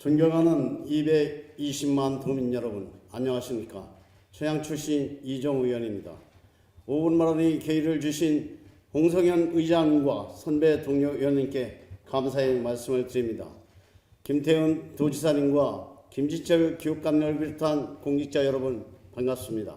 존경하는 220만 도민 여러분, 안녕하십니까? 초양 출신 이정우 의원입니다. 5분 만에 계기를 주신 홍성현 의장님과 선배 동료 의원님께 감사의 말씀을 드립니다. 김태훈 도지사님과 김지철 교육감을 비롯한 공직자 여러분 반갑습니다.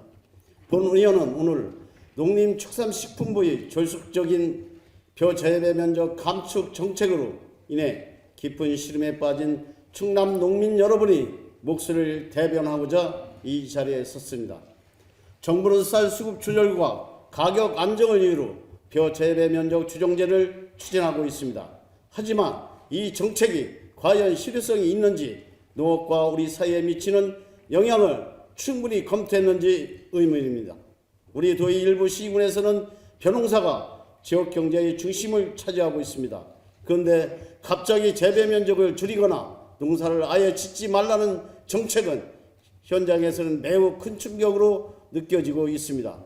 본 의원은 오늘 농림축산식품부의 졸속적인 벼 재배 면적 감축 정책으로 인해 깊은 시름에 빠진 충남 농민 여러분이 목소리를 대변하고자 이 자리에 섰습니다. 정부는 쌀 수급 조절과 가격 안정을 이유로 벼 재배 면적 추정제를 추진하고 있습니다. 하지만 이 정책이 과연 실효성이 있는지, 농업과 우리 사회에 미치는 영향을 충분히 검토했는지 의문입니다. 우리 도의 일부 시군에서는 벼농사가 지역 경제의 중심을 차지하고 있습니다. 그런데 갑자기 재배 면적을 줄이거나 농사를 아예 짓지 말라는 정책은 현장에서는 매우 큰 충격으로 느껴지고 있습니다.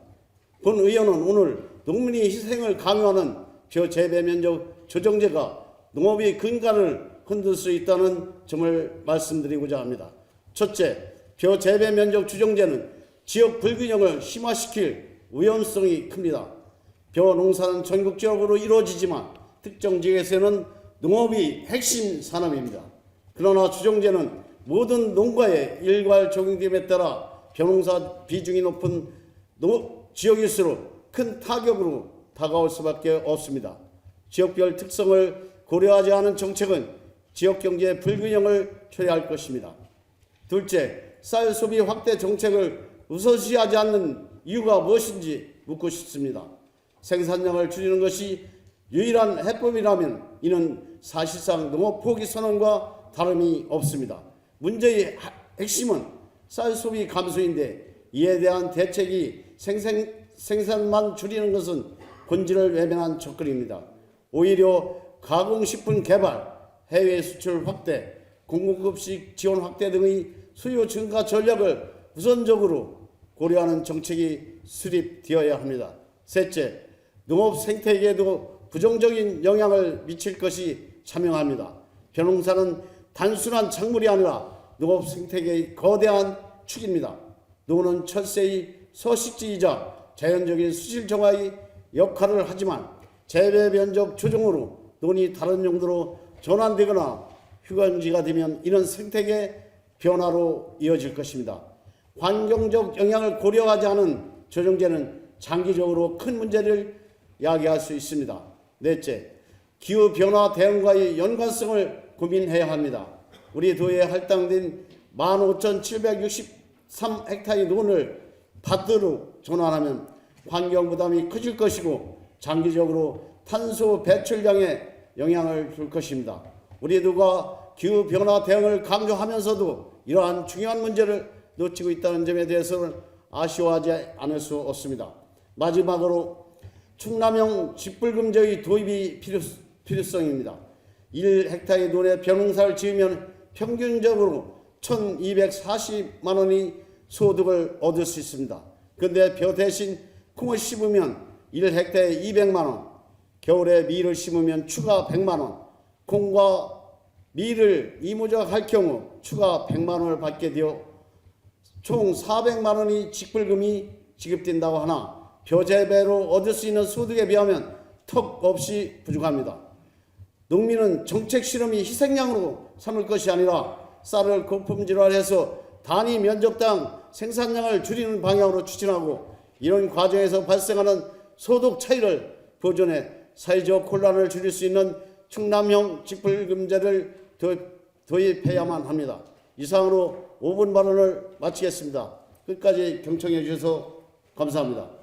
본 의원은 오늘 농민의 희생을 강요하는 벼 재배 면적 조정제가 농업의 근간을 흔들 수 있다는 점을 말씀드리고자 합니다. 첫째, 벼 재배 면적 조정제는 지역 불균형을 심화시킬 위험성이 큽니다. 벼 농사는 전국적으로 이루어지지만 특정 지역에서는 농업이 핵심 산업입니다. 그러나 조정제는 모든 농가에 일괄 적용됨에 따라 벼농사 비중이 높은 지역일수록 큰 타격으로 다가올 수밖에 없습니다. 지역별 특성을 고려하지 않은 정책은 지역경제 불균형을 초래할 것입니다. 둘째, 쌀 소비 확대 정책을 우선시하지 않는 이유가 무엇인지 묻고 싶습니다. 생산량을 줄이는 것이 유일한 해법이라면 이는 사실상 농업 포기 선언과 다름이 없습니다. 문제의 핵심은 쌀 소비 감소인데 이에 대한 대책이 생산만 줄이는 것은 본질을 외면한 접근입니다. 오히려 가공식품 개발, 해외 수출 확대, 공공급식 지원 확대 등의 수요 증가 전략을 우선적으로 고려하는 정책이 수립되어야 합니다. 셋째, 농업 생태계에도 부정적인 영향을 미칠 것이 자명합니다. 벼농사는 단순한 작물이 아니라 농업 생태계의 거대한 축입니다. 농은 철새의 서식지이자 자연적인 수질 정화의 역할을 하지만 재배 면적 조정으로 논이 다른 용도로 전환되거나 휴강지가 되면 이는 생태계 변화로 이어질 것입니다. 환경적 영향을 고려하지 않은 조정제는 장기적으로 큰 문제를 야기할 수 있습니다. 넷째, 기후변화 대응과의 연관성을 고민해야 합니다. 우리 도에 할당된 15,763헥타르의 논을 밭으로 전환하면 환경 부담이 커질 것이고 장기적으로 탄소 배출량에 영향을 줄 것입니다. 우리 도가 기후변화 대응을 강조하면서도 이러한 중요한 문제를 놓치고 있다는 점에 대해서는 아쉬워하지 않을 수 없습니다. 마지막으로 충남형 직불금제의 도입이 필요성입니다. 1헥타르의 논에 벼농사를 지으면 평균적으로 1,240만 원의 소득을 얻을 수 있습니다. 그런데 벼 대신 콩을 심으면 1헥타르에 200만 원, 겨울에 밀을 심으면 추가 100만 원, 콩과 밀을 이모작할 경우 추가 100만 원을 받게 되어 총 400만 원의 직불금이 지급된다고 하나 벼 재배로 얻을 수 있는 소득에 비하면 턱 없이 부족합니다. 농민은 정책 실험이 희생양으로 삼을 것이 아니라 쌀을 고품질화해서 단위 면적당 생산량을 줄이는 방향으로 추진하고 이런 과정에서 발생하는 소득 차이를 보존해 사회적 혼란을 줄일 수 있는 충남형 직불금제를 도입해야만 합니다. 이상으로 5분 발언을 마치겠습니다. 끝까지 경청해 주셔서 감사합니다.